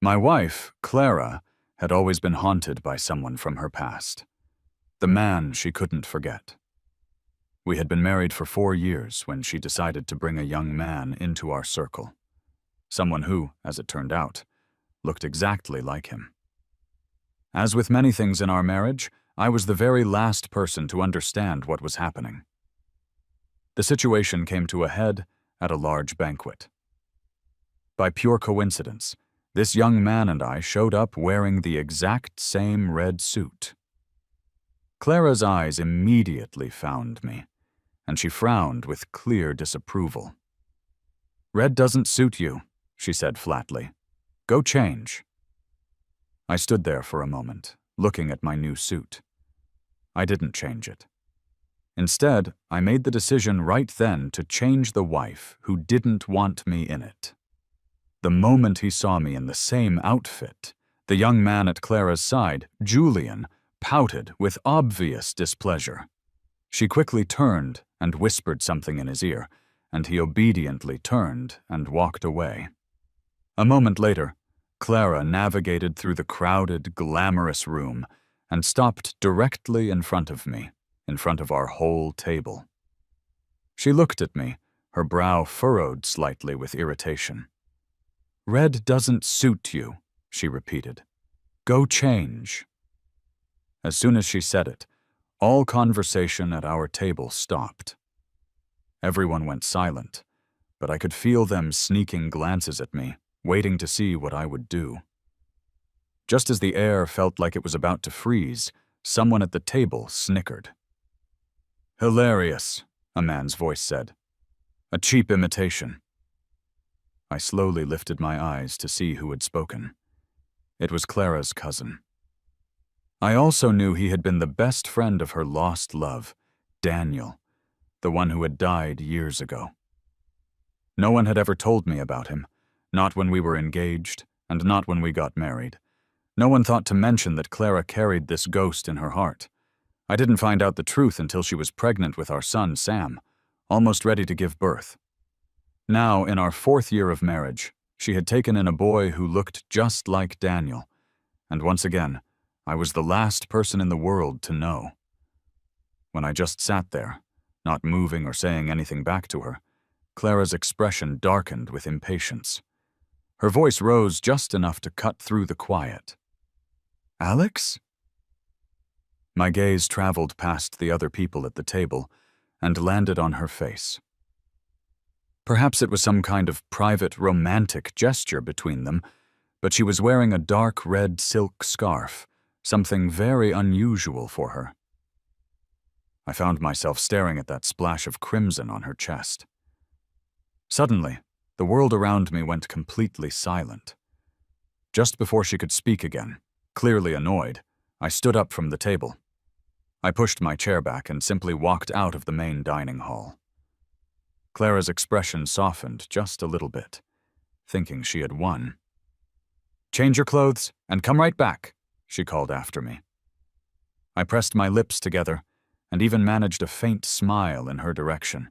My wife, Clara, had always been haunted by someone from her past. The man she couldn't forget. We had been married for 4 years when she decided to bring a young man into our circle. Someone who, as it turned out, looked exactly like him. As with many things in our marriage, I was the very last person to understand what was happening. The situation came to a head at a large banquet. By pure coincidence, this young man and I showed up wearing the exact same red suit. Clara's eyes immediately found me, and she frowned with clear disapproval. "Red doesn't suit you," she said flatly. "Go change." I stood there for a moment, looking at my new suit. I didn't change it. Instead, I made the decision right then to change the wife who didn't want me in it. The moment he saw me in the same outfit, the young man at Clara's side, Julian, pouted with obvious displeasure. She quickly turned and whispered something in his ear, and he obediently turned and walked away. A moment later, Clara navigated through the crowded, glamorous room and stopped directly in front of me, in front of our whole table. She looked at me, her brow furrowed slightly with irritation. "Red doesn't suit you," she repeated. "Go change." As soon as she said it, all conversation at our table stopped. Everyone went silent, but I could feel them sneaking glances at me, waiting to see what I would do. Just as the air felt like it was about to freeze, someone at the table snickered. "Hilarious," a man's voice said. "A cheap imitation." I slowly lifted my eyes to see who had spoken. It was Clara's cousin. I also knew he had been the best friend of her lost love, Daniel, the one who had died years ago. No one had ever told me about him, not when we were engaged, and not when we got married. No one thought to mention that Clara carried this ghost in her heart. I didn't find out the truth until she was pregnant with our son, Sam, almost ready to give birth. Now, in our 4th year of marriage, she had taken in a boy who looked just like Daniel, and once again, I was the last person in the world to know. When I just sat there, not moving or saying anything back to her, Clara's expression darkened with impatience. Her voice rose just enough to cut through the quiet. "Alex?" My gaze traveled past the other people at the table and landed on her face. Perhaps it was some kind of private romantic gesture between them, but she was wearing a dark red silk scarf, something very unusual for her. I found myself staring at that splash of crimson on her chest. Suddenly, the world around me went completely silent. Just before she could speak again, clearly annoyed, I stood up from the table. I pushed my chair back and simply walked out of the main dining hall. Clara's expression softened just a little bit, thinking she had won. "Change your clothes and come right back," she called after me. I pressed my lips together and even managed a faint smile in her direction.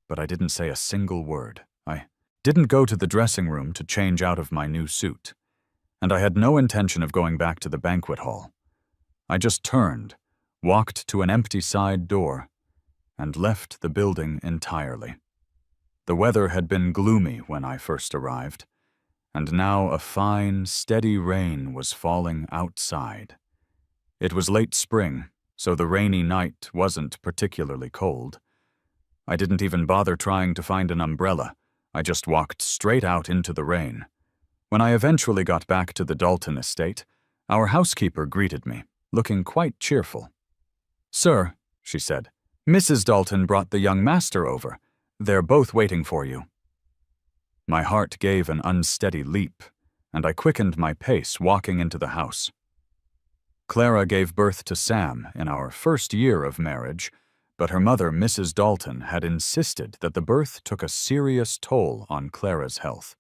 But I didn't say a single word. I didn't go to the dressing room to change out of my new suit, and I had no intention of going back to the banquet hall. I just turned, walked to an empty side door, and left the building entirely. The weather had been gloomy when I first arrived, and now a fine, steady rain was falling outside. It was late spring, so the rainy night wasn't particularly cold. I didn't even bother trying to find an umbrella. I just walked straight out into the rain. When I eventually got back to the Dalton estate, our housekeeper greeted me, looking quite cheerful. "Sir," she said, "Mrs. Dalton brought the young master over. They're both waiting for you." My heart gave an unsteady leap, and I quickened my pace walking into the house. Clara gave birth to Sam in our 1st year of marriage, but her mother, Mrs. Dalton, had insisted that the birth took a serious toll on Clara's health.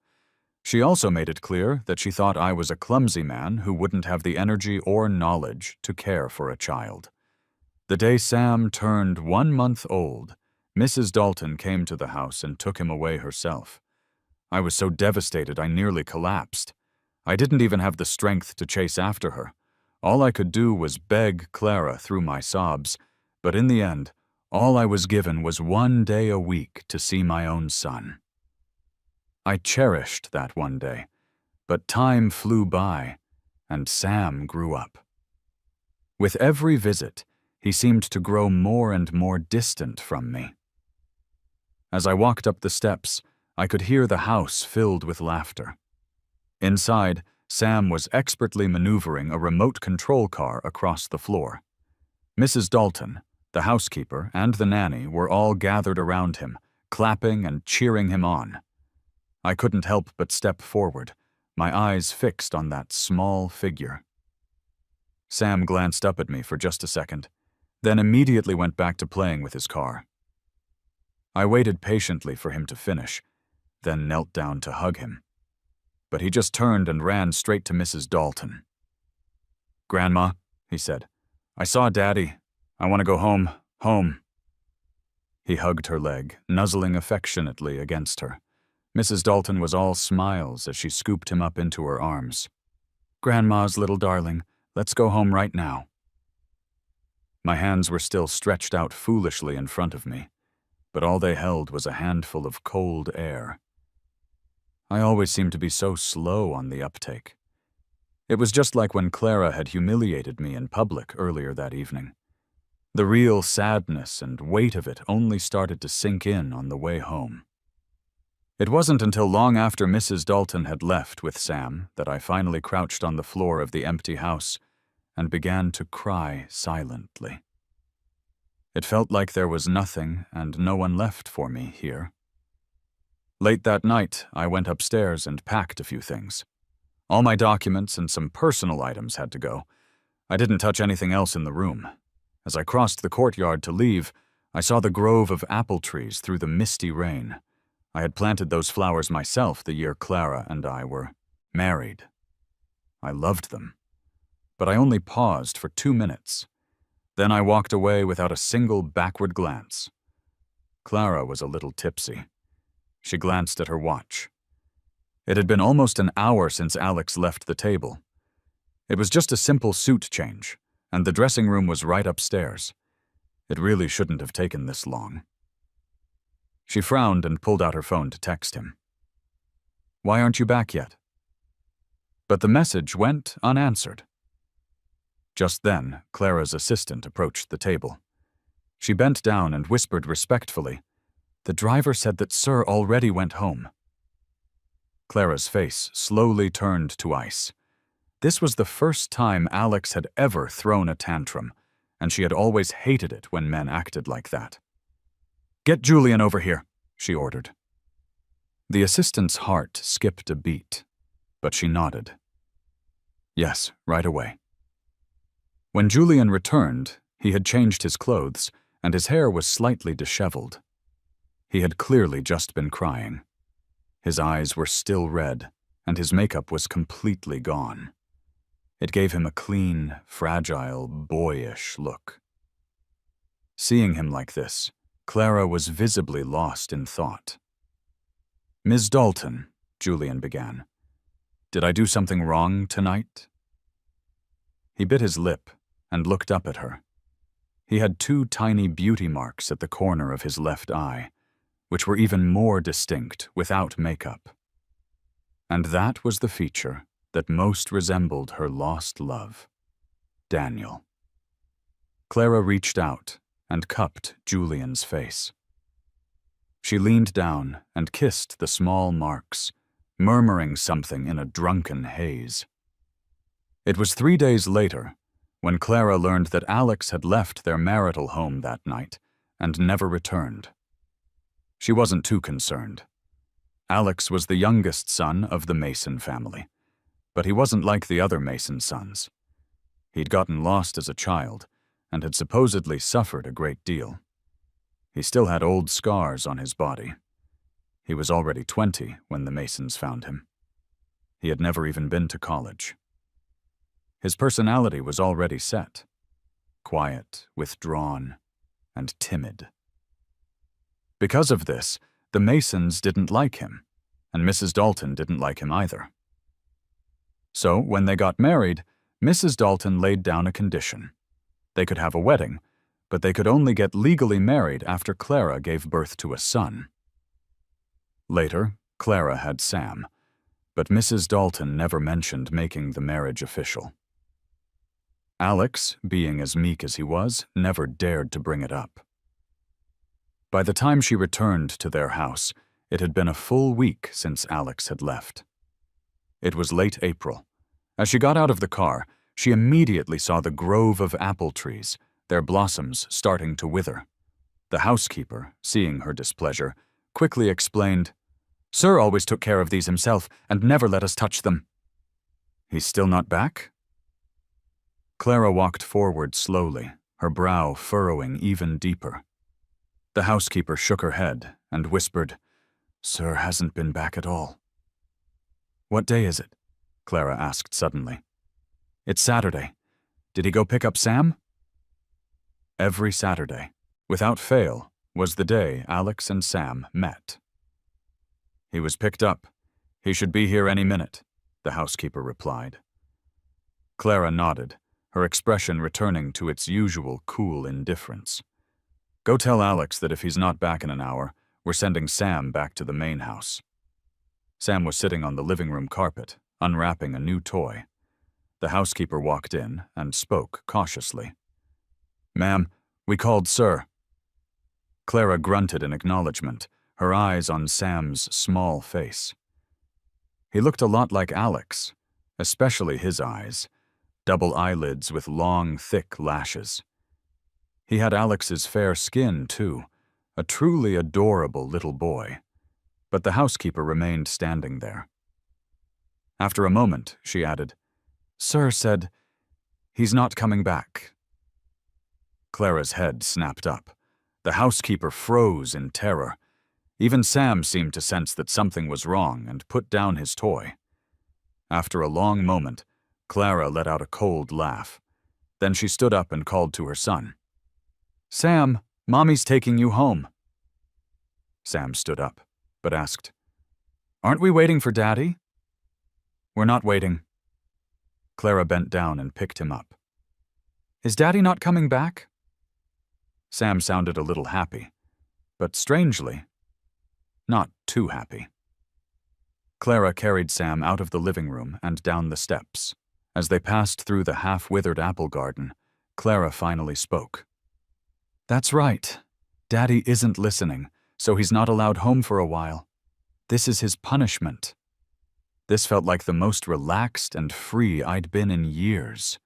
She also made it clear that she thought I was a clumsy man who wouldn't have the energy or knowledge to care for a child. The day Sam turned 1 month old, Mrs. Dalton came to the house and took him away herself. I was so devastated I nearly collapsed. I didn't even have the strength to chase after her. All I could do was beg Clara through my sobs, but in the end, all I was given was 1 day a week to see my own son. I cherished that 1 day, but time flew by, and Sam grew up. With every visit, he seemed to grow more and more distant from me. As I walked up the steps, I could hear the house filled with laughter. Inside, Sam was expertly maneuvering a remote control car across the floor. Mrs. Dalton, the housekeeper, and the nanny were all gathered around him, clapping and cheering him on. I couldn't help but step forward, my eyes fixed on that small figure. Sam glanced up at me for just a second, then immediately went back to playing with his car. I waited patiently for him to finish, then knelt down to hug him. But he just turned and ran straight to Mrs. Dalton. "Grandma," he said, "I saw Daddy. I want to go home, home." He hugged her leg, nuzzling affectionately against her. Mrs. Dalton was all smiles as she scooped him up into her arms. "Grandma's little darling, let's go home right now." My hands were still stretched out foolishly in front of me, but all they held was a handful of cold air. I always seemed to be so slow on the uptake. It was just like when Clara had humiliated me in public earlier that evening. The real sadness and weight of it only started to sink in on the way home. It wasn't until long after Mrs. Dalton had left with Sam that I finally crouched on the floor of the empty house and began to cry silently. It felt like there was nothing and no one left for me here. Late that night, I went upstairs and packed a few things. All my documents and some personal items had to go. I didn't touch anything else in the room. As I crossed the courtyard to leave, I saw the grove of apple trees through the misty rain. I had planted those flowers myself the year Clara and I were married. I loved them. But I only paused for 2 minutes. Then I walked away without a single backward glance. Clara was a little tipsy. She glanced at her watch. It had been almost an hour since Alex left the table. It was just a simple suit change, and the dressing room was right upstairs. It really shouldn't have taken this long. She frowned and pulled out her phone to text him. "Why aren't you back yet?" But the message went unanswered. Just then, Clara's assistant approached the table. She bent down and whispered respectfully, "The driver said that Sir already went home." Clara's face slowly turned to ice. This was the first time Alex had ever thrown a tantrum, and she had always hated it when men acted like that. "Get Julian over here," she ordered. The assistant's heart skipped a beat, but she nodded. "Yes, right away." When Julian returned, he had changed his clothes, and his hair was slightly disheveled. He had clearly just been crying. His eyes were still red, and his makeup was completely gone. It gave him a clean, fragile, boyish look. Seeing him like this, Clara was visibly lost in thought. "Ms. Dalton," Julian began, "did I do something wrong tonight?" He bit his lip and looked up at her. He had 2 tiny beauty marks at the corner of his left eye, which were even more distinct without makeup. And that was the feature that most resembled her lost love, Daniel. Clara reached out and cupped Julian's face. She leaned down and kissed the small marks, murmuring something in a drunken haze. It was 3 days later when Clara learned that Alex had left their marital home that night and never returned. She wasn't too concerned. Alex was the youngest son of the Mason family, but he wasn't like the other Mason sons. He'd gotten lost as a child and had supposedly suffered a great deal. He still had old scars on his body. He was already 20 when the Masons found him. He had never even been to college. His personality was already set. Quiet, withdrawn, and timid. Because of this, the Masons didn't like him, and Mrs. Dalton didn't like him either. So, when they got married, Mrs. Dalton laid down a condition. They could have a wedding, but they could only get legally married after Clara gave birth to a son. Later, Clara had Sam, but Mrs. Dalton never mentioned making the marriage official. Alex, being as meek as he was, never dared to bring it up. By the time she returned to their house, it had been a full week since Alex had left. It was late April. As she got out of the car, she immediately saw the grove of apple trees, their blossoms starting to wither. The housekeeper, seeing her displeasure, quickly explained, "Sir always took care of these himself and never let us touch them." "He's still not back?" Clara walked forward slowly, her brow furrowing even deeper. The housekeeper shook her head and whispered, "Sir hasn't been back at all." "What day is it?" Clara asked suddenly. "It's Saturday. Did he go pick up Sam?" Every Saturday, without fail, was the day Alex and Sam met. "He was picked up. He should be here any minute," the housekeeper replied. Clara nodded, her expression returning to its usual cool indifference. "Go tell Alex that if he's not back in an hour, we're sending Sam back to the main house." Sam was sitting on the living room carpet, unwrapping a new toy. The housekeeper walked in and spoke cautiously. "Ma'am, we called Sir." Clara grunted in acknowledgement, her eyes on Sam's small face. He looked a lot like Alex, especially his eyes, double eyelids with long, thick lashes. He had Alex's fair skin, too, a truly adorable little boy. But the housekeeper remained standing there. After a moment, she added, "Sir said he's not coming back." Clara's head snapped up. The housekeeper froze in terror. Even Sam seemed to sense that something was wrong and put down his toy. After a long moment, Clara let out a cold laugh. Then she stood up and called to her son. "Sam, Mommy's taking you home." Sam stood up, but asked, "Aren't we waiting for Daddy?" "We're not waiting." Clara bent down and picked him up. "Is Daddy not coming back?" Sam sounded a little happy, but strangely, not too happy. Clara carried Sam out of the living room and down the steps. As they passed through the half-withered apple garden, Clara finally spoke. "That's right. Daddy isn't listening, so he's not allowed home for a while. This is his punishment." This felt like the most relaxed and free I'd been in years.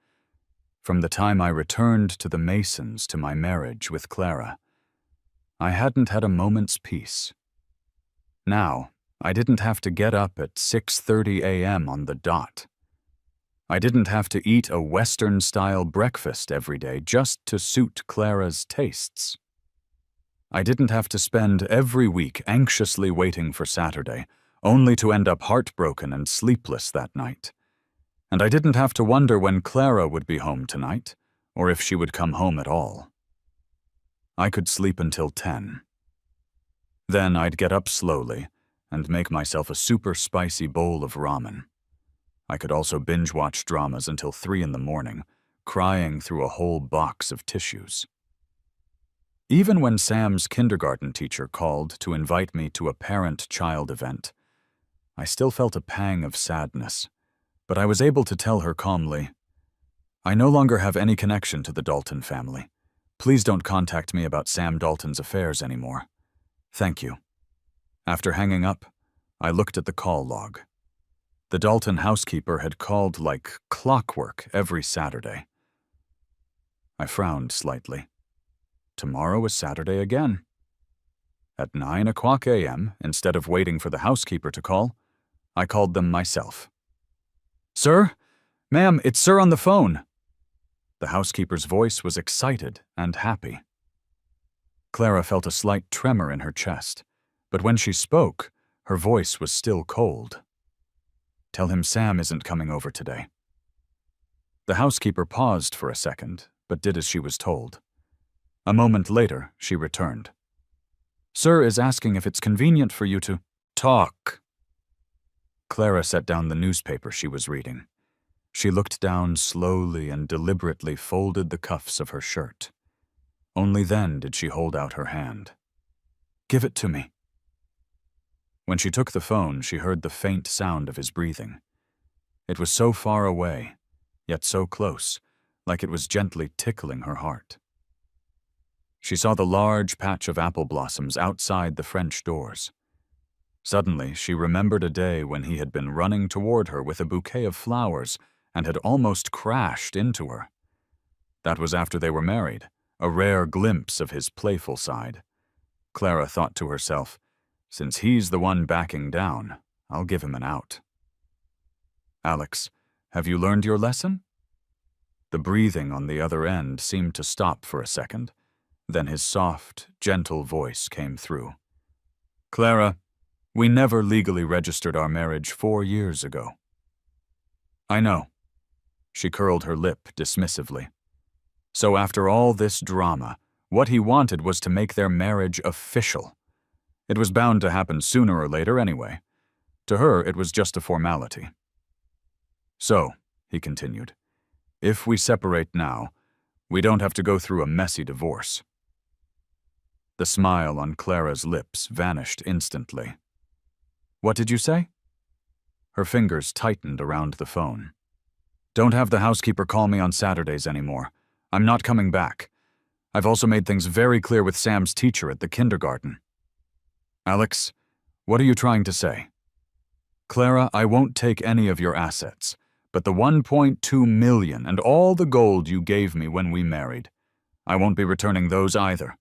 From the time I returned to the Masons to my marriage with Clara, I hadn't had a moment's peace. Now, I didn't have to get up at 6:30 a.m. on the dot. I didn't have to eat a Western-style breakfast every day just to suit Clara's tastes. I didn't have to spend every week anxiously waiting for Saturday, only to end up heartbroken and sleepless that night. And I didn't have to wonder when Clara would be home tonight, or if she would come home at all. I could sleep until 10. Then I'd get up slowly and make myself a super spicy bowl of ramen. I could also binge-watch dramas until 3 in the morning, crying through a whole box of tissues. Even when Sam's kindergarten teacher called to invite me to a parent-child event, I still felt a pang of sadness, but I was able to tell her calmly, "I no longer have any connection to the Dalton family. Please don't contact me about Sam Dalton's affairs anymore. Thank you." After hanging up, I looked at the call log. The Dalton housekeeper had called like clockwork every Saturday. I frowned slightly. Tomorrow is Saturday again. At 9:00 a.m., instead of waiting for the housekeeper to call, I called them myself. "Sir? Ma'am, it's Sir on the phone." The housekeeper's voice was excited and happy. Clara felt a slight tremor in her chest, but when she spoke, her voice was still cold. "Tell him Sam isn't coming over today." The housekeeper paused for a second, but did as she was told. A moment later, she returned. "Sir is asking if it's convenient for you to talk." Clara set down the newspaper she was reading. She looked down slowly and deliberately folded the cuffs of her shirt. Only then did she hold out her hand. "Give it to me." When she took the phone, she heard the faint sound of his breathing. It was so far away, yet so close, like it was gently tickling her heart. She saw the large patch of apple blossoms outside the French doors. Suddenly, she remembered a day when he had been running toward her with a bouquet of flowers and had almost crashed into her. That was after they were married, a rare glimpse of his playful side. Clara thought to herself, since he's the one backing down, I'll give him an out. "Alex, have you learned your lesson?" The breathing on the other end seemed to stop for a second. Then his soft, gentle voice came through. "Clara, we never legally registered our marriage 4 years ago." "I know." She curled her lip dismissively. So after all this drama, what he wanted was to make their marriage official. It was bound to happen sooner or later anyway. To her, it was just a formality. "So," he continued, "if we separate now, we don't have to go through a messy divorce." The smile on Clara's lips vanished instantly. "What did you say?" Her fingers tightened around the phone. "Don't have the housekeeper call me on Saturdays anymore. I'm not coming back. I've also made things very clear with Sam's teacher at the kindergarten." "Alex, what are you trying to say?" "Clara, I won't take any of your assets, but the $1.2 million and all the gold you gave me when we married, I won't be returning those either.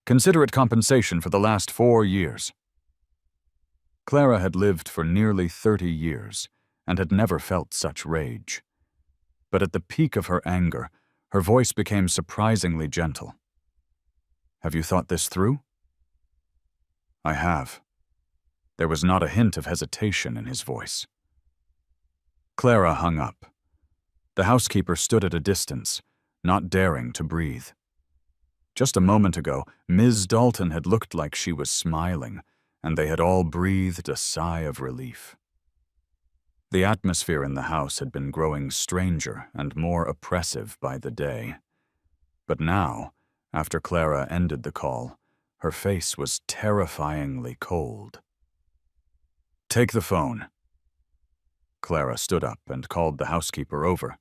Consider it compensation for the last 4 years. Clara had lived for nearly 30 years and had never felt such rage. But at the peak of her anger, her voice became surprisingly gentle. "Have you thought this through?" "I have." There was not a hint of hesitation in his voice. Clara hung up. The housekeeper stood at a distance, not daring to breathe. Just a moment ago, Ms. Dalton had looked like she was smiling, and they had all breathed a sigh of relief. The atmosphere in the house had been growing stranger and more oppressive by the day. But now, after Clara ended the call, her face was terrifyingly cold. "Take the phone." Clara stood up and called the housekeeper over.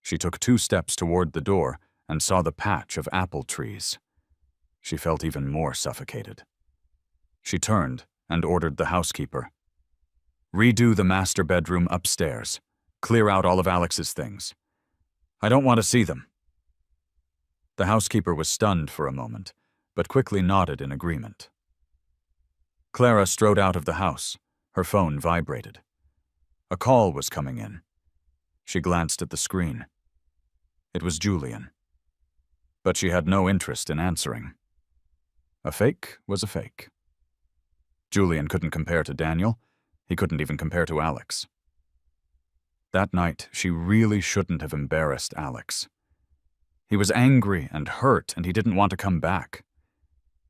She took 2 steps toward the door and saw the patch of apple trees. She felt even more suffocated. She turned and ordered the housekeeper, "Redo the master bedroom upstairs. Clear out all of Alex's things. I don't want to see them." The housekeeper was stunned for a moment, but quickly nodded in agreement. Clara strode out of the house. Her phone vibrated. A call was coming in. She glanced at the screen. It was Julian. But she had no interest in answering. A fake was a fake. Julian couldn't compare to Daniel. He couldn't even compare to Alex. That night, she really shouldn't have embarrassed Alex. He was angry and hurt, and he didn't want to come back.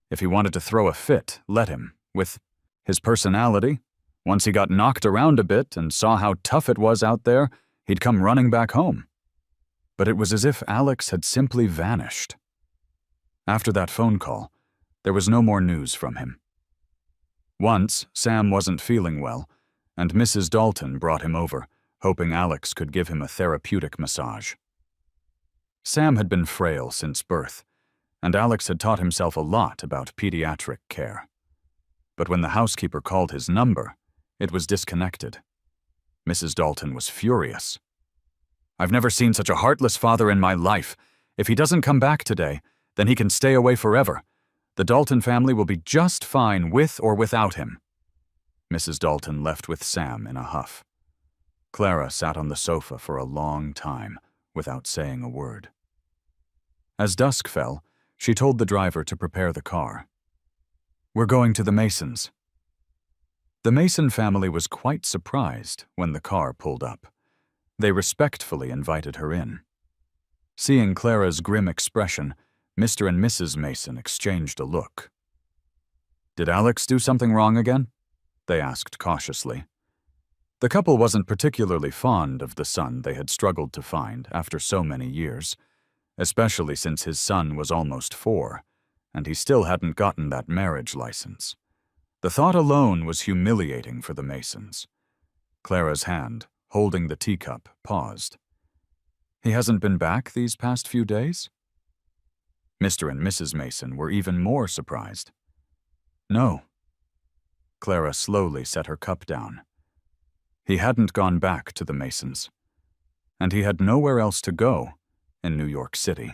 If he wanted to throw a fit, let him. With his personality, once he got knocked around a bit and saw how tough it was out there, he'd come running back home. But it was as if Alex had simply vanished. After that phone call, there was no more news from him. Once, Sam wasn't feeling well, and Mrs. Dalton brought him over, hoping Alex could give him a therapeutic massage. Sam had been frail since birth, and Alex had taught himself a lot about pediatric care. But when the housekeeper called his number, it was disconnected. Mrs. Dalton was furious. "I've never seen such a heartless father in my life. If he doesn't come back today, then he can stay away forever. The Dalton family will be just fine with or without him." Mrs. Dalton left with Sam in a huff. Clara sat on the sofa for a long time without saying a word. As dusk fell, she told the driver to prepare the car. "We're going to the Masons." The Mason family was quite surprised when the car pulled up. They respectfully invited her in. Seeing Clara's grim expression, Mr. and Mrs. Mason exchanged a look. "Did Alex do something wrong again?" they asked cautiously. The couple wasn't particularly fond of the son they had struggled to find after so many years, especially since his son was almost 4, and he still hadn't gotten that marriage license. The thought alone was humiliating for the Masons. Clara's hand, holding the teacup, paused. He hasn't been back these past few days? Mr. and Mrs. Mason were even more surprised. No. Clara slowly set her cup down. He hadn't gone back to the Masons, and he had nowhere else to go in New York City.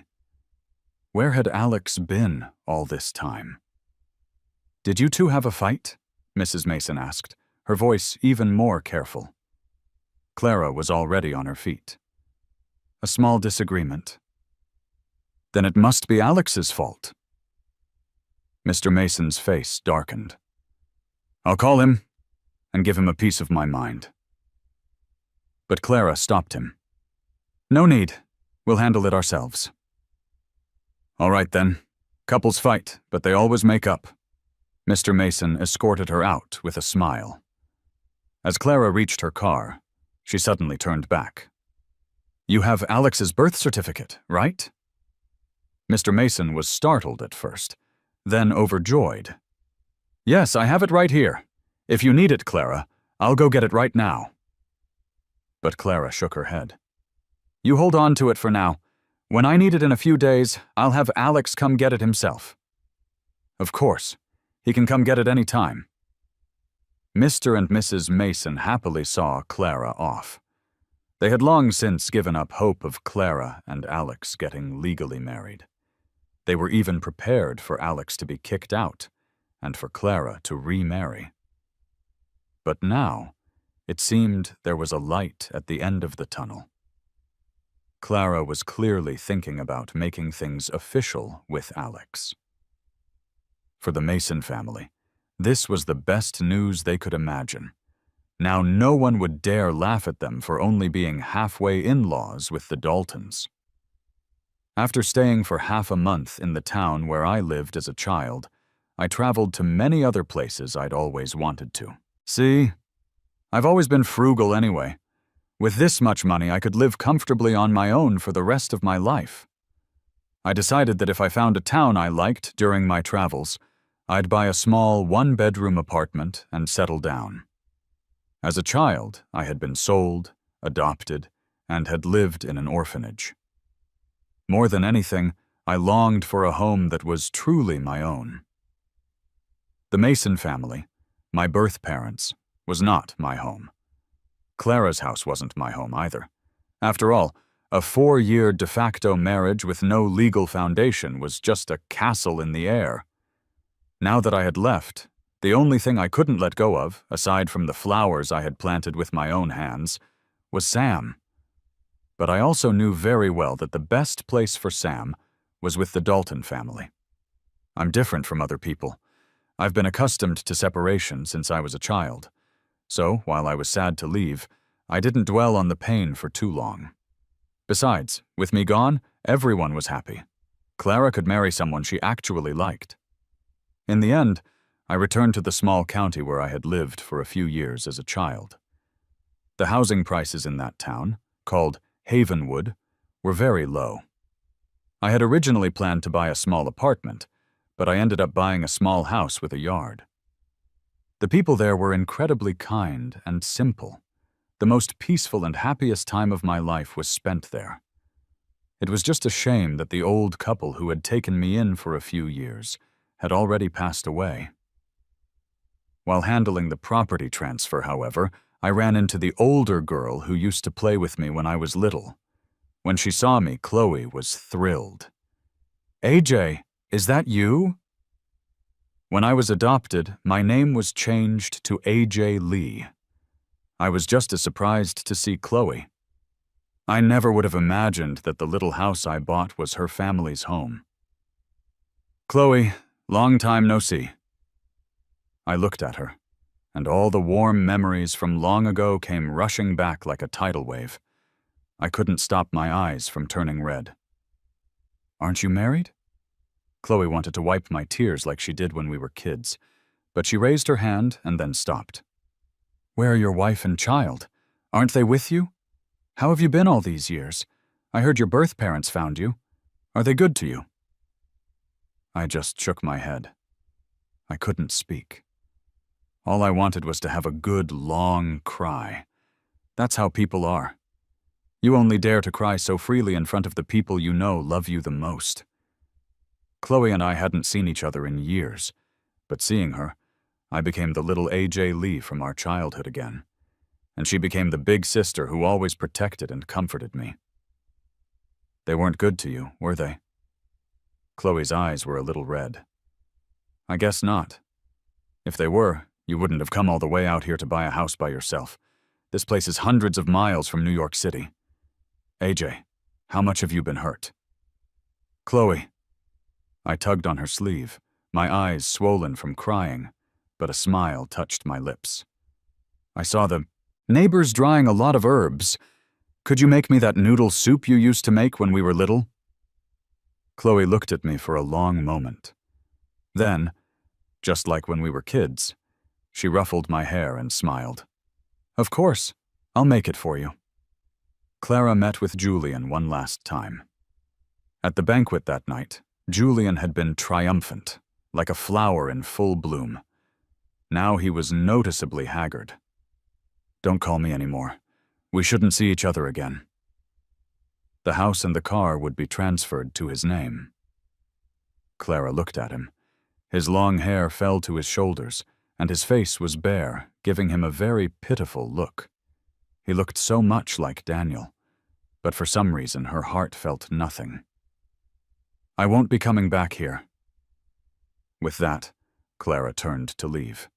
Where had Alex been all this time? Did you two have a fight? Mrs. Mason asked, her voice even more careful. Clara was already on her feet. A small disagreement. Then it must be Alex's fault. Mr. Mason's face darkened. I'll call him and give him a piece of my mind. But Clara stopped him. No need. We'll handle it ourselves. All right then. Couples fight, but they always make up. Mr. Mason escorted her out with a smile. As Clara reached her car, she suddenly turned back. You have Alex's birth certificate, right? Mr. Mason was startled at first, then overjoyed. Yes, I have it right here. If you need it, Clara, I'll go get it right now. But Clara shook her head. You hold on to it for now. When I need it in a few days, I'll have Alex come get it himself. Of course. He can come get it any time. Mr. and Mrs. Mason happily saw Clara off. They had long since given up hope of Clara and Alex getting legally married. They were even prepared for Alex to be kicked out and for Clara to remarry. But now, it seemed there was a light at the end of the tunnel. Clara was clearly thinking about making things official with Alex. For the Mason family, this was the best news they could imagine. Now no one would dare laugh at them for only being halfway in-laws with the Daltons. After staying for half a month in the town where I lived as a child, I traveled to many other places I'd always wanted to. See, I've always been frugal anyway. With this much money, I could live comfortably on my own for the rest of my life. I decided that if I found a town I liked during my travels, I'd buy a small one-bedroom apartment and settle down. As a child, I had been sold, adopted, and had lived in an orphanage. More than anything, I longed for a home that was truly my own. The Mason family, my birth parents, was not my home. Clara's house wasn't my home either. After all, a 4-year de facto marriage with no legal foundation was just a castle in the air. Now that I had left, the only thing I couldn't let go of, aside from the flowers I had planted with my own hands, was Sam. But I also knew very well that the best place for Sam was with the Dalton family. I'm different from other people. I've been accustomed to separation since I was a child. So, while I was sad to leave, I didn't dwell on the pain for too long. Besides, with me gone, everyone was happy. Clara could marry someone she actually liked. In the end, I returned to the small county where I had lived for a few years as a child. The housing prices in that town, called Havenwood, were very low. I had originally planned to buy a small apartment, but I ended up buying a small house with a yard. The people there were incredibly kind and simple. The most peaceful and happiest time of my life was spent there. It was just a shame that the old couple who had taken me in for a few years had already passed away. While handling the property transfer, however, I ran into the older girl who used to play with me when I was little. When she saw me, Chloe was thrilled. AJ, is that you? When I was adopted, my name was changed to AJ Lee. I was just as surprised to see Chloe. I never would have imagined that the little house I bought was her family's home. Chloe, long time no see. I looked at her, and all the warm memories from long ago came rushing back like a tidal wave. I couldn't stop my eyes from turning red. Aren't you married? Chloe wanted to wipe my tears like she did when we were kids, but she raised her hand and then stopped. Where are your wife and child? Aren't they with you? How have you been all these years? I heard your birth parents found you. Are they good to you?" I just shook my head. I couldn't speak. All I wanted was to have a good, long cry. That's how people are. You only dare to cry so freely in front of the people you know love you the most. Chloe and I hadn't seen each other in years, but seeing her, I became the little A.J. Lee from our childhood again, and she became the big sister who always protected and comforted me. They weren't good to you, were they? Chloe's eyes were a little red. I guess not. If they were, you wouldn't have come all the way out here to buy a house by yourself. This place is hundreds of miles from New York City. AJ, how much have you been hurt? Chloe. I tugged on her sleeve, my eyes swollen from crying, but a smile touched my lips. I saw the neighbors drying a lot of herbs. Could you make me that noodle soup you used to make when we were little? Chloe looked at me for a long moment. Then, just like when we were kids, she ruffled my hair and smiled. Of course, I'll make it for you. Clara met with Julian one last time. At the banquet that night, Julian had been triumphant, like a flower in full bloom. Now he was noticeably haggard. Don't call me anymore. We shouldn't see each other again. The house and the car would be transferred to his name. Clara looked at him. His long hair fell to his shoulders, and his face was bare, giving him a very pitiful look. He looked so much like Daniel, but for some reason her heart felt nothing. I won't be coming back here. With that, Clara turned to leave.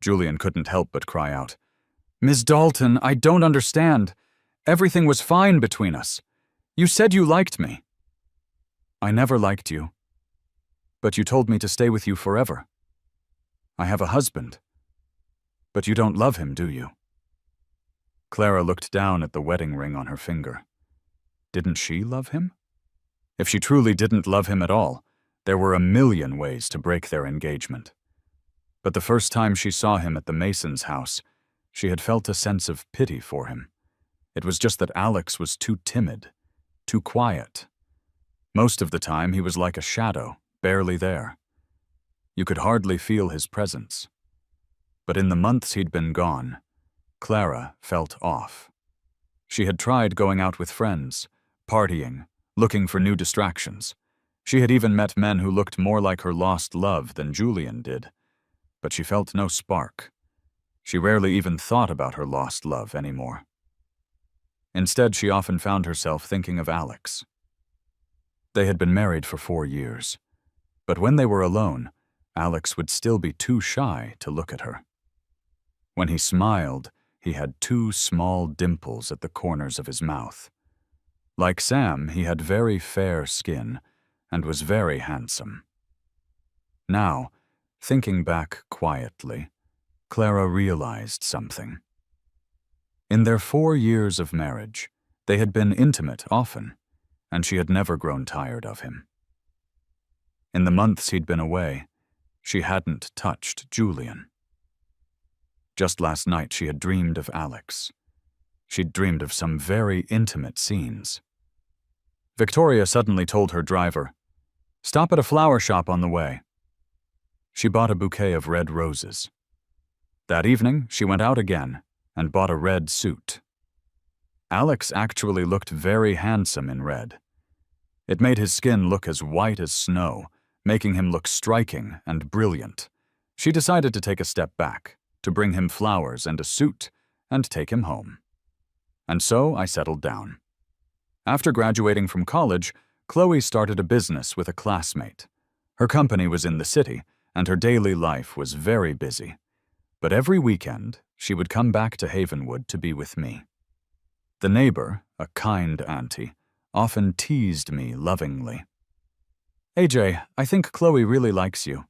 Julian couldn't help but cry out, Ms. Dalton, I don't understand. Everything was fine between us. You said you liked me. I never liked you. But you told me to stay with you forever. I have a husband. But you don't love him, do you? Clara looked down at the wedding ring on her finger. Didn't she love him? If she truly didn't love him at all, there were a million ways to break their engagement. But the first time she saw him at the Mason's house, she had felt a sense of pity for him. It was just that Alex was too timid, too quiet. Most of the time he was like a shadow, barely there. You could hardly feel his presence. But in the months he'd been gone, Clara felt off. She had tried going out with friends, partying, looking for new distractions. She had even met men who looked more like her lost love than Julian did. But she felt no spark. She rarely even thought about her lost love anymore. Instead, she often found herself thinking of Alex. They had been married for 4 years, but when they were alone, Alex would still be too shy to look at her. When he smiled, he had 2 small dimples at the corners of his mouth. Like Sam, he had very fair skin and was very handsome. Now, thinking back quietly, Clara realized something. In their 4 years of marriage, they had been intimate often, and she had never grown tired of him. In the months he'd been away, she hadn't touched Julian. Just last night she had dreamed of Alex. She'd dreamed of some very intimate scenes. Victoria suddenly told her driver, "Stop at a flower shop on the way." She bought a bouquet of red roses. That evening, she went out again and bought a red suit. Alex actually looked very handsome in red. It made his skin look as white as snow, making him look striking and brilliant. She decided to take a step back, to bring him flowers and a suit, and take him home. And so I settled down. After graduating from college, Chloe started a business with a classmate. Her company was in the city, and her daily life was very busy. But every weekend, she would come back to Havenwood to be with me. The neighbor, a kind auntie, often teased me lovingly. AJ, I think Chloe really likes you.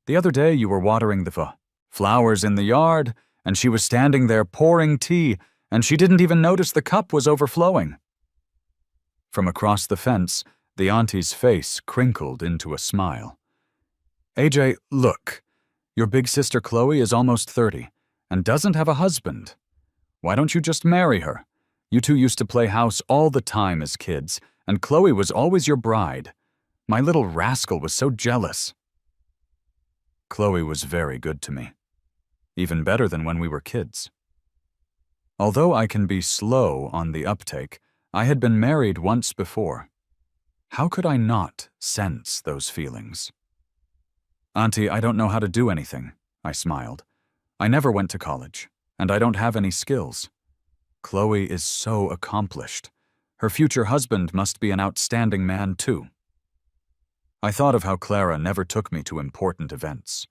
The other day you were watering the flowers in the yard, and she was standing there pouring tea, and she didn't even notice the cup was overflowing. From across the fence, the auntie's face crinkled into a smile. AJ, look. Your big sister Chloe is almost 30, and doesn't have a husband. Why don't you just marry her? You two used to play house all the time as kids, and Chloe was always your bride. My little rascal was so jealous. Chloe was very good to me. Even better than when we were kids. Although I can be slow on the uptake, I had been married once before. How could I not sense those feelings? Auntie, I don't know how to do anything, I smiled. I never went to college, and I don't have any skills. Chloe is so accomplished. Her future husband must be an outstanding man, too. I thought of how Clara never took me to important events.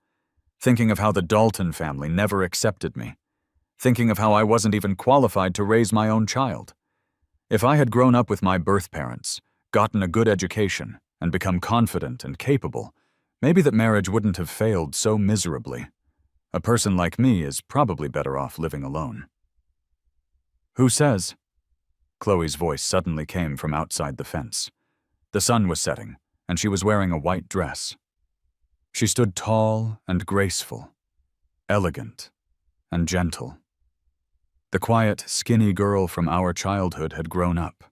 Thinking of how the Dalton family never accepted me. Thinking of how I wasn't even qualified to raise my own child. If I had grown up with my birth parents, gotten a good education, and become confident and capable, maybe that marriage wouldn't have failed so miserably. A person like me is probably better off living alone. Who says? Chloe's voice suddenly came from outside the fence. The sun was setting, and she was wearing a white dress. She stood tall and graceful, elegant and gentle. The quiet, skinny girl from our childhood had grown up.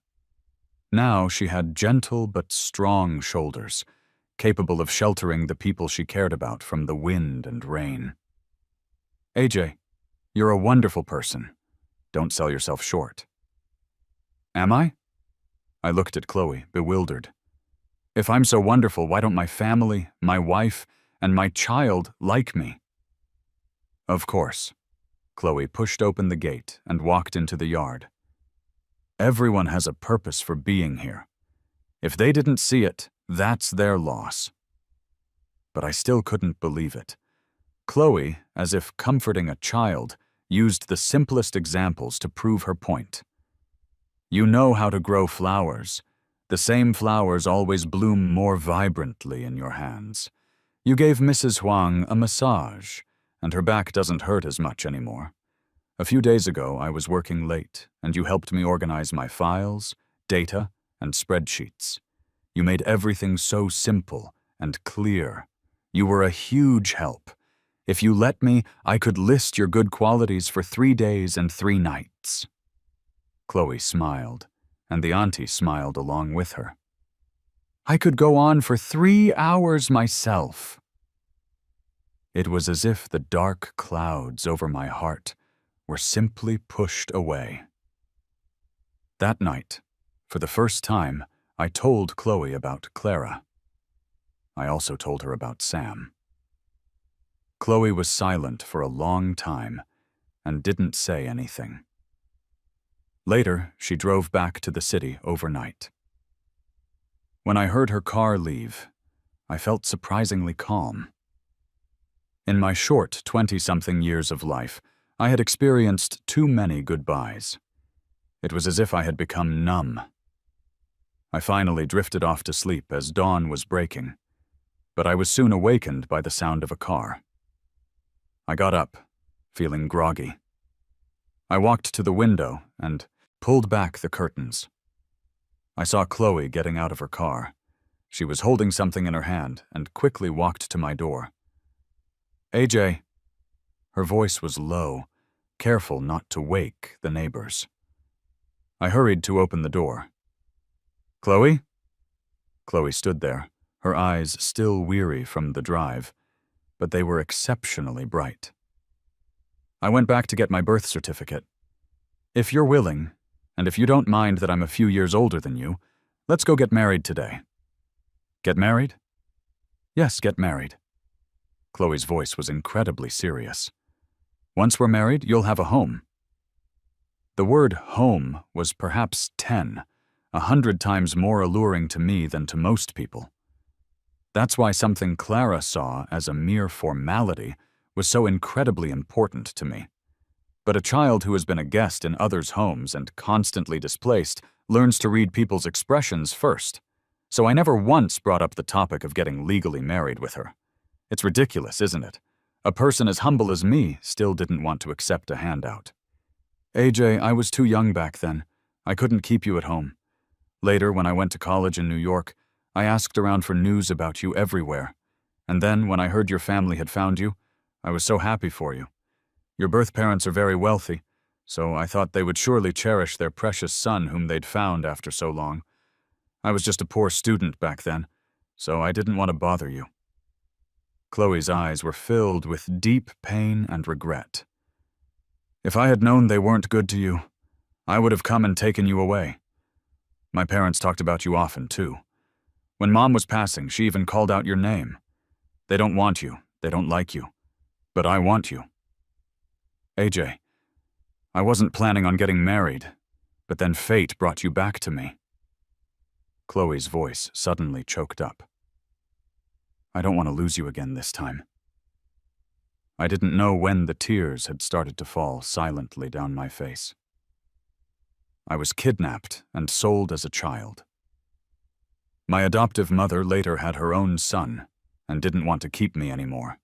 Now she had gentle but strong shoulders, capable of sheltering the people she cared about from the wind and rain. AJ, you're a wonderful person. Don't sell yourself short. Am I? I looked at Chloe, bewildered. If I'm so wonderful, why don't my family, my wife, and my child like me? Of course. Chloe pushed open the gate and walked into the yard. Everyone has a purpose for being here. If they didn't see it, that's their loss. But I still couldn't believe it. Chloe, as if comforting a child, used the simplest examples to prove her point. You know how to grow flowers. The same flowers always bloom more vibrantly in your hands. You gave Mrs. Huang a massage, and her back doesn't hurt as much anymore. A few days ago, I was working late, and you helped me organize my files, data, and spreadsheets. You made everything so simple and clear. You were a huge help. If you let me, I could list your good qualities for 3 days and 3 nights. Chloe smiled, and the auntie smiled along with her. I could go on for 3 hours myself. It was as if the dark clouds over my heart were simply pushed away. That night, for the first time, I told Chloe about Clara. I also told her about Sam. Chloe was silent for a long time and didn't say anything. Later, she drove back to the city overnight. When I heard her car leave, I felt surprisingly calm. In my short 20-something years of life, I had experienced too many goodbyes. It was as if I had become numb. I finally drifted off to sleep as dawn was breaking, but I was soon awakened by the sound of a car. I got up, feeling groggy. I walked to the window and pulled back the curtains. I saw Chloe getting out of her car. She was holding something in her hand and quickly walked to my door. AJ. Her voice was low, careful not to wake the neighbors. I hurried to open the door. Chloe? Chloe stood there, her eyes still weary from the drive, but they were exceptionally bright. I went back to get my birth certificate. If you're willing, and if you don't mind that I'm a few years older than you, let's go get married today. Get married? Yes, get married. Chloe's voice was incredibly serious. Once we're married, you'll have a home. The word home was perhaps 100 times more alluring to me than to most people. That's why something Clara saw as a mere formality was so incredibly important to me. But a child who has been a guest in others' homes and constantly displaced learns to read people's expressions first. So I never once brought up the topic of getting legally married with her. It's ridiculous, isn't it? A person as humble as me still didn't want to accept a handout. AJ, I was too young back then. I couldn't keep you at home. Later, when I went to college in New York, I asked around for news about you everywhere. And then, when I heard your family had found you, I was so happy for you. Your birth parents are very wealthy, so I thought they would surely cherish their precious son whom they'd found after so long. I was just a poor student back then, so I didn't want to bother you." Chloe's eyes were filled with deep pain and regret. "If I had known they weren't good to you, I would have come and taken you away. My parents talked about you often, too. When Mom was passing, she even called out your name. They don't want you, they don't like you, but I want you. AJ, I wasn't planning on getting married, but then fate brought you back to me." Chloe's voice suddenly choked up. "I don't want to lose you again this time." I didn't know when the tears had started to fall silently down my face. I was kidnapped and sold as a child. My adoptive mother later had her own son and didn't want to keep me anymore.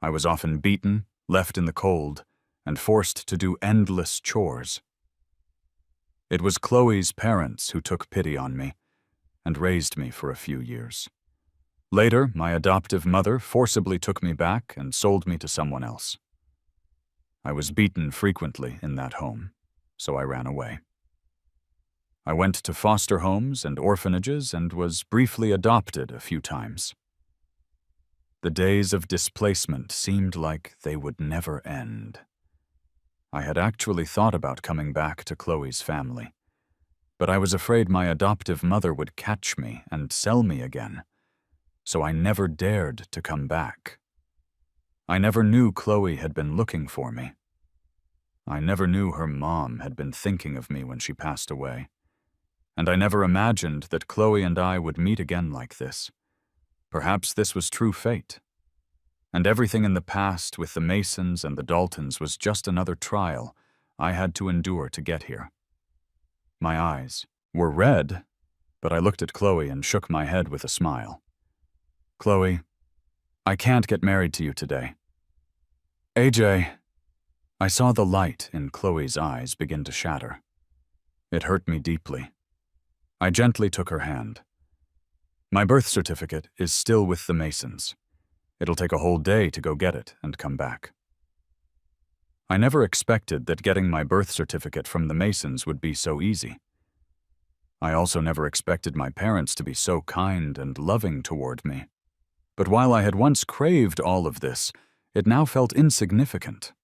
I was often beaten, left in the cold, and forced to do endless chores. It was Chloe's parents who took pity on me and raised me for a few years. Later, my adoptive mother forcibly took me back and sold me to someone else. I was beaten frequently in that home, so I ran away. I went to foster homes and orphanages and was briefly adopted a few times. The days of displacement seemed like they would never end. I had actually thought about coming back to Chloe's family, but I was afraid my adoptive mother would catch me and sell me again, so I never dared to come back. I never knew Chloe had been looking for me. I never knew her mom had been thinking of me when she passed away, and I never imagined that Chloe and I would meet again like this. Perhaps this was true fate. And everything in the past with the Masons and the Daltons was just another trial I had to endure to get here. My eyes were red, but I looked at Chloe and shook my head with a smile. "Chloe, I can't get married to you today." "AJ," I saw the light in Chloe's eyes begin to shatter. It hurt me deeply. I gently took her hand. "My birth certificate is still with the Masons. It'll take a whole day to go get it and come back." I never expected that getting my birth certificate from the Masons would be so easy. I also never expected my parents to be so kind and loving toward me. But while I had once craved all of this, it now felt insignificant.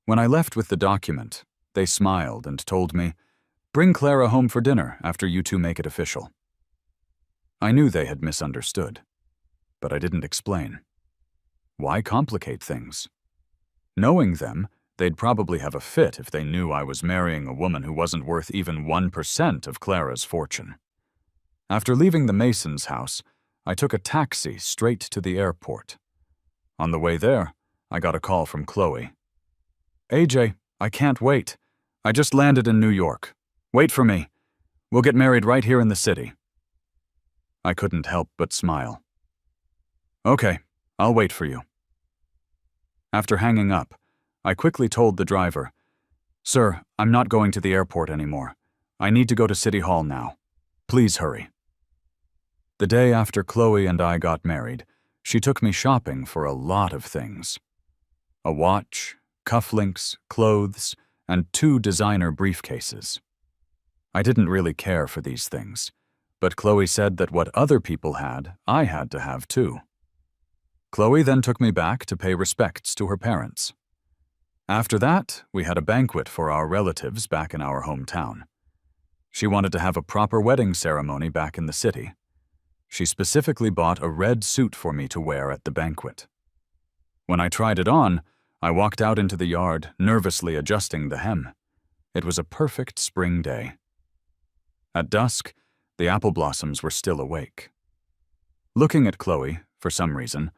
When I left with the document, they smiled and told me, "Bring Clara home for dinner after you two make it official." I knew they had misunderstood, but I didn't explain. Why complicate things? Knowing them, they'd probably have a fit if they knew I was marrying a woman who wasn't worth even 1% of Clara's fortune. After leaving the Masons' house, I took a taxi straight to the airport. On the way there, I got a call from Chloe. "AJ, I can't wait. I just landed in New York. Wait for me. We'll get married right here in the city." I couldn't help but smile. "Okay, I'll wait for you." After hanging up, I quickly told the driver, "Sir, I'm not going to the airport anymore. I need to go to City Hall now. Please hurry." The day after Chloe and I got married, she took me shopping for a lot of things. A watch, cufflinks, clothes, and 2 designer briefcases. I didn't really care for these things, but Chloe said that what other people had, I had to have too. Chloe then took me back to pay respects to her parents. After that, we had a banquet for our relatives back in our hometown. She wanted to have a proper wedding ceremony back in the city. She specifically bought a red suit for me to wear at the banquet. When I tried it on, I walked out into the yard, nervously adjusting the hem. It was a perfect spring day. At dusk, the apple blossoms were still awake. Looking at Chloe, for some reason,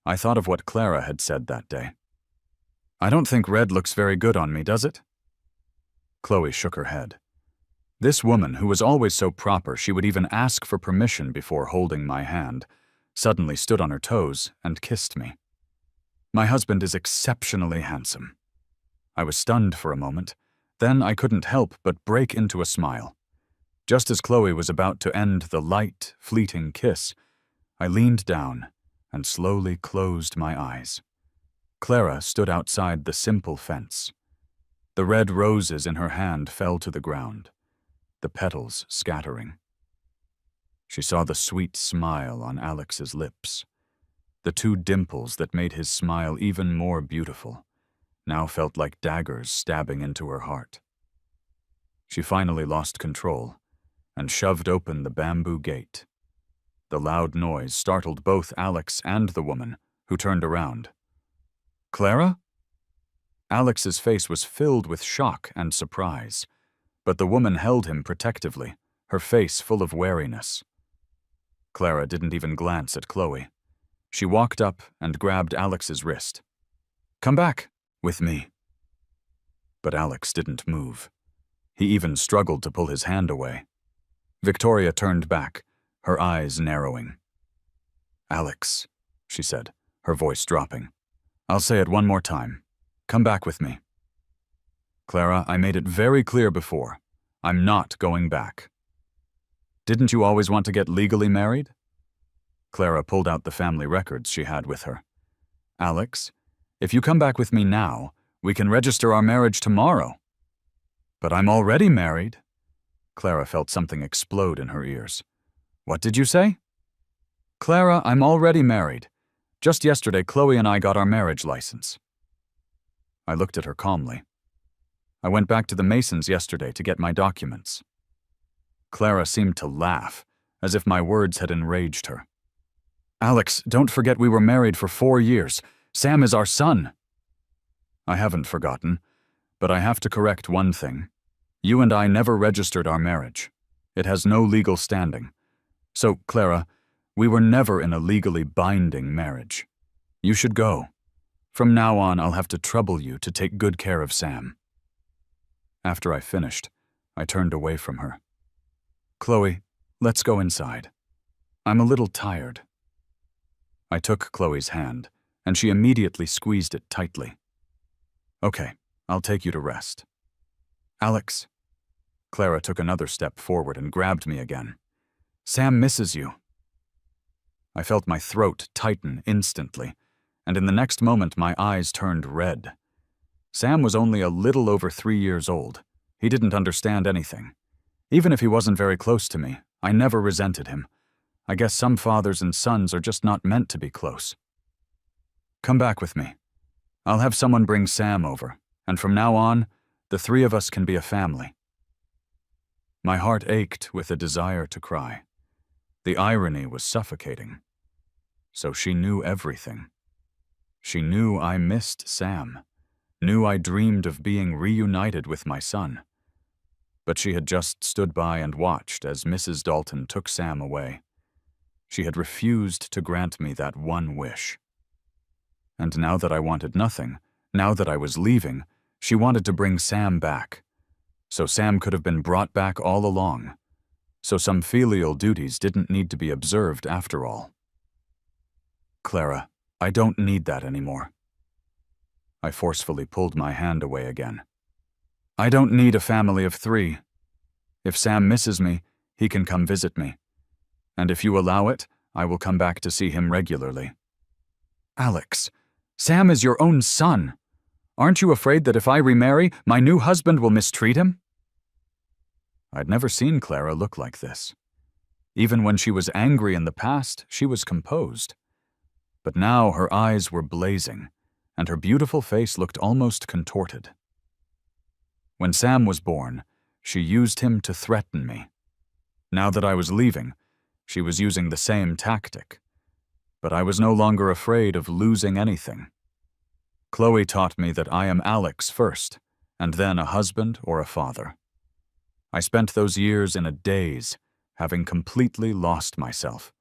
I thought of what Clara had said that day. "I don't think red looks very good on me, does it?" Chloe shook her head. This woman, who was always so proper she would even ask for permission before holding my hand, suddenly stood on her toes and kissed me. "My husband is exceptionally handsome." I was stunned for a moment. Then I couldn't help but break into a smile. Just as Chloe was about to end the light, fleeting kiss, I leaned down and slowly closed my eyes. Clara stood outside the simple fence. The red roses in her hand fell to the ground, the petals scattering. She saw the sweet smile on Alex's lips. The two dimples that made his smile even more beautiful now felt like daggers stabbing into her heart. She finally lost control and shoved open the bamboo gate. The loud noise startled both Alex and the woman, who turned around. "Clara?" Alex's face was filled with shock and surprise, but the woman held him protectively, her face full of wariness. Clara didn't even glance at Chloe. She walked up and grabbed Alex's wrist. "Come back with me." But Alex didn't move. He even struggled to pull his hand away. Victoria turned back, her eyes narrowing. "Alex," she said, her voice dropping. "I'll say it one more time. Come back with me." "Clara, I made it very clear before. I'm not going back." "Didn't you always want to get legally married?" Clara pulled out the family records she had with her. "Alex, if you come back with me now, we can register our marriage tomorrow." "But I'm already married." Clara felt something explode in her ears. "What did you say?" "Clara, I'm already married. Just yesterday, Chloe and I got our marriage license." I looked at her calmly. "I went back to the Masons yesterday to get my documents." Clara seemed to laugh, as if my words had enraged her. "Alex, don't forget we were married for 4 years. Sam is our son." "I haven't forgotten, but I have to correct one thing. You and I never registered our marriage. It has no legal standing. So, Clara, we were never in a legally binding marriage. You should go. From now on, I'll have to trouble you to take good care of Sam." After I finished, I turned away from her. "Chloe, let's go inside. I'm a little tired." I took Chloe's hand, and she immediately squeezed it tightly. "Okay, I'll take you to rest." "Alex." Clara took another step forward and grabbed me again. "Sam misses you." I felt my throat tighten instantly, and in the next moment my eyes turned red. Sam was only a little over 3 years old. He didn't understand anything. Even if he wasn't very close to me, I never resented him. I guess some fathers and sons are just not meant to be close. "Come back with me. I'll have someone bring Sam over, and from now on, the 3 of us can be a family." My heart ached with a desire to cry. The irony was suffocating. So she knew everything. She knew I missed Sam, knew I dreamed of being reunited with my son. But she had just stood by and watched as Mrs. Dalton took Sam away. She had refused to grant me that one wish. And now that I wanted nothing, now that I was leaving, she wanted to bring Sam back. So Sam could have been brought back all along. So some filial duties didn't need to be observed after all. "Clara, I don't need that anymore." I forcefully pulled my hand away again. "I don't need a family of 3. If Sam misses me, he can come visit me. And if you allow it, I will come back to see him regularly." "Alex, Sam is your own son. Aren't you afraid that if I remarry, my new husband will mistreat him?" I'd never seen Clara look like this. Even when she was angry in the past, she was composed. But now her eyes were blazing, and her beautiful face looked almost contorted. When Sam was born, she used him to threaten me. Now that I was leaving, she was using the same tactic. But I was no longer afraid of losing anything. Chloe taught me that I am Alex first, and then a husband or a father. I spent those years in a daze, having completely lost myself.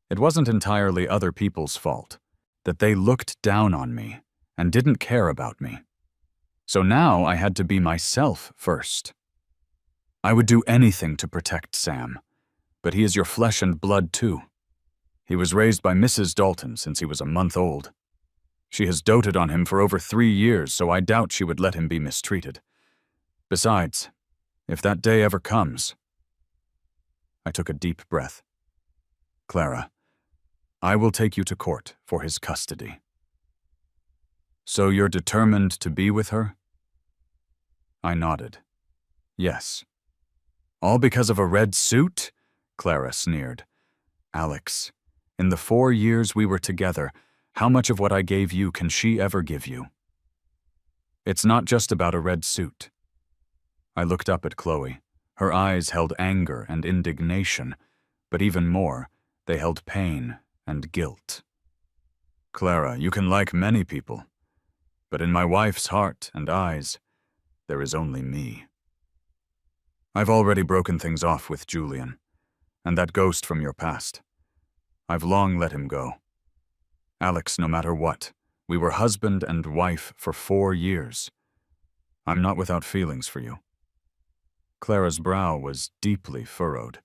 It wasn't entirely other people's fault, that they looked down on me and didn't care about me. So now I had to be myself first. I would do anything to protect Sam, but he is your flesh and blood too. He was raised by Mrs. Dalton since he was a month old. She has doted on him for over 3 years, so I doubt she would let him be mistreated. Besides, if that day ever comes... I took a deep breath. "Clara, I will take you to court for his custody." So you're determined to be with her? I nodded. Yes. All because of a red suit? Clara sneered. Alex, in the 4 years we were together, how much of what I gave you can she ever give you? It's not just about a red suit. I looked up at Chloe. Her eyes held anger and indignation, but even more, they held pain and guilt. Clara, you can like many people, but in my wife's heart and eyes, there is only me. I've already broken things off with Julian, and that ghost from your past. I've long let him go. Alex, no matter what, we were husband and wife for 4 years. I'm not without feelings for you. Clara's brow was deeply furrowed.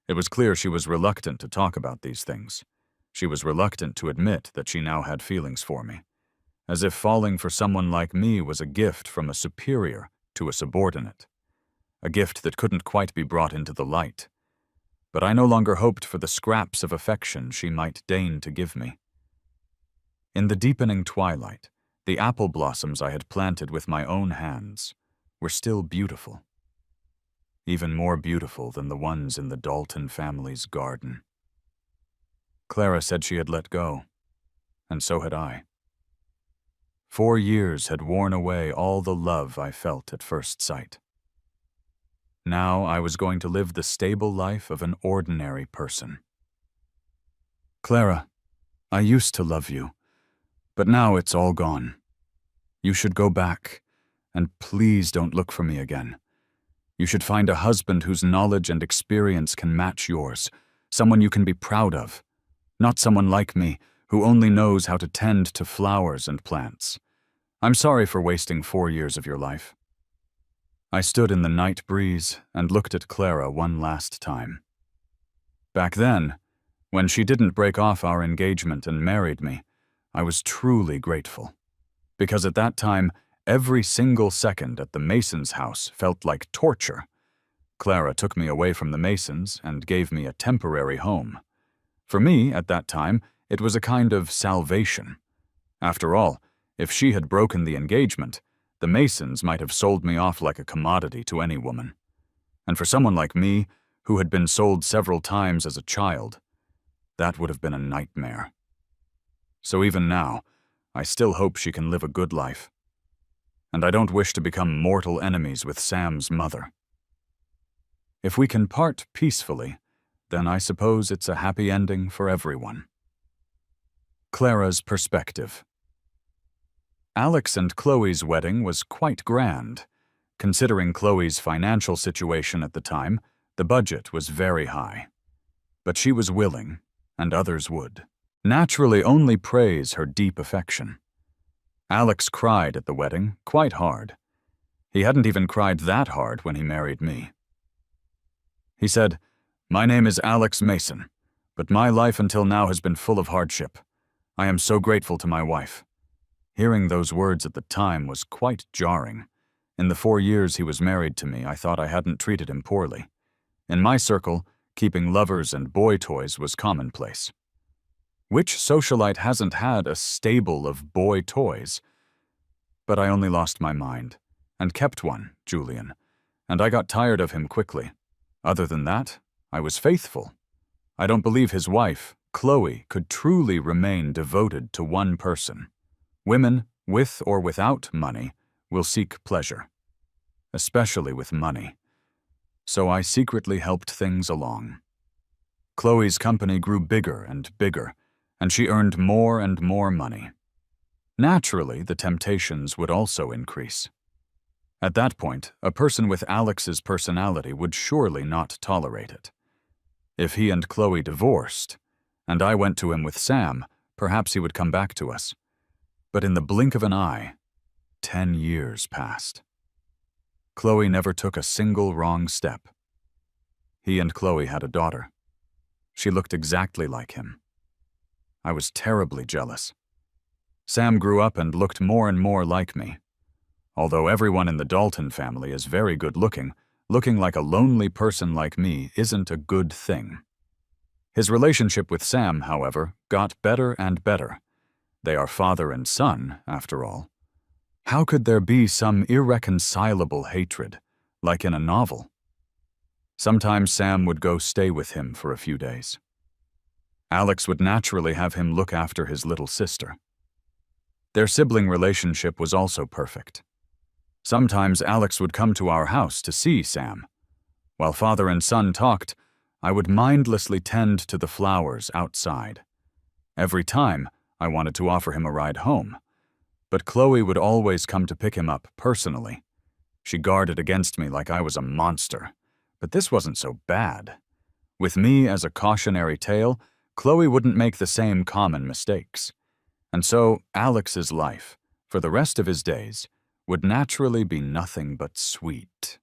It was clear she was reluctant to talk about these things. She was reluctant to admit that she now had feelings for me, as if falling for someone like me was a gift from a superior to a subordinate, a gift that couldn't quite be brought into the light. But I no longer hoped for the scraps of affection she might deign to give me. In the deepening twilight, the apple blossoms I had planted with my own hands were still beautiful, even more beautiful than the ones in the Dalton family's garden. Clara said she had let go, and so had I. 4 years had worn away all the love I felt at first sight. Now I was going to live the stable life of an ordinary person. Clara, I used to love you, but now it's all gone. You should go back, and please don't look for me again. You should find a husband whose knowledge and experience can match yours, someone you can be proud of, not someone like me who only knows how to tend to flowers and plants. I'm sorry for wasting 4 years of your life. I stood in the night breeze and looked at Clara one last time. Back then, when she didn't break off our engagement and married me, I was truly grateful, because at that time, every single second at the Masons' house felt like torture. Clara took me away from the Masons and gave me a temporary home. For me, at that time, it was a kind of salvation. After all, if she had broken the engagement, the Masons might have sold me off like a commodity to any woman. And for someone like me, who had been sold several times as a child, that would have been a nightmare. So even now, I still hope she can live a good life. And I don't wish to become mortal enemies with Sam's mother. If we can part peacefully, then I suppose it's a happy ending for everyone. Clara's perspective. Alex and Chloe's wedding was quite grand. Considering Chloe's financial situation at the time, the budget was very high. But she was willing, and others would naturally only praise her deep affection. Alex cried at the wedding quite hard. He hadn't even cried that hard when he married me. He said, "My name is Alex Mason, but my life until now has been full of hardship. I am so grateful to my wife." Hearing those words at the time was quite jarring. In the 4 years he was married to me, I thought I hadn't treated him poorly. In my circle, keeping lovers and boy toys was commonplace. Which socialite hasn't had a stable of boy toys? But I only lost my mind, and kept one, Julian, and I got tired of him quickly. Other than that, I was faithful. I don't believe his wife, Chloe, could truly remain devoted to one person. Women, with or without money, will seek pleasure, especially with money. So I secretly helped things along. Chloe's company grew bigger and bigger, and she earned more and more money. Naturally, the temptations would also increase. At that point, a person with Alex's personality would surely not tolerate it. If he and Chloe divorced, and I went to him with Sam, perhaps he would come back to us. But in the blink of an eye, 10 years passed. Chloe never took a single wrong step. He and Chloe had a daughter. She looked exactly like him. I was terribly jealous. Sam grew up and looked more and more like me. Although everyone in the Dalton family is very good-looking, looking like a lonely person like me isn't a good thing. His relationship with Sam, however, got better and better. They are father and son, after all. How could there be some irreconcilable hatred, like in a novel? Sometimes Sam would go stay with him for a few days. Alex would naturally have him look after his little sister. Their sibling relationship was also perfect. Sometimes Alex would come to our house to see Sam. While father and son talked, I would mindlessly tend to the flowers outside. Every time, I wanted to offer him a ride home. But Chloe would always come to pick him up personally. She guarded against me like I was a monster. But this wasn't so bad. With me as a cautionary tale, Chloe wouldn't make the same common mistakes. And so Alex's life, for the rest of his days, would naturally be nothing but sweet.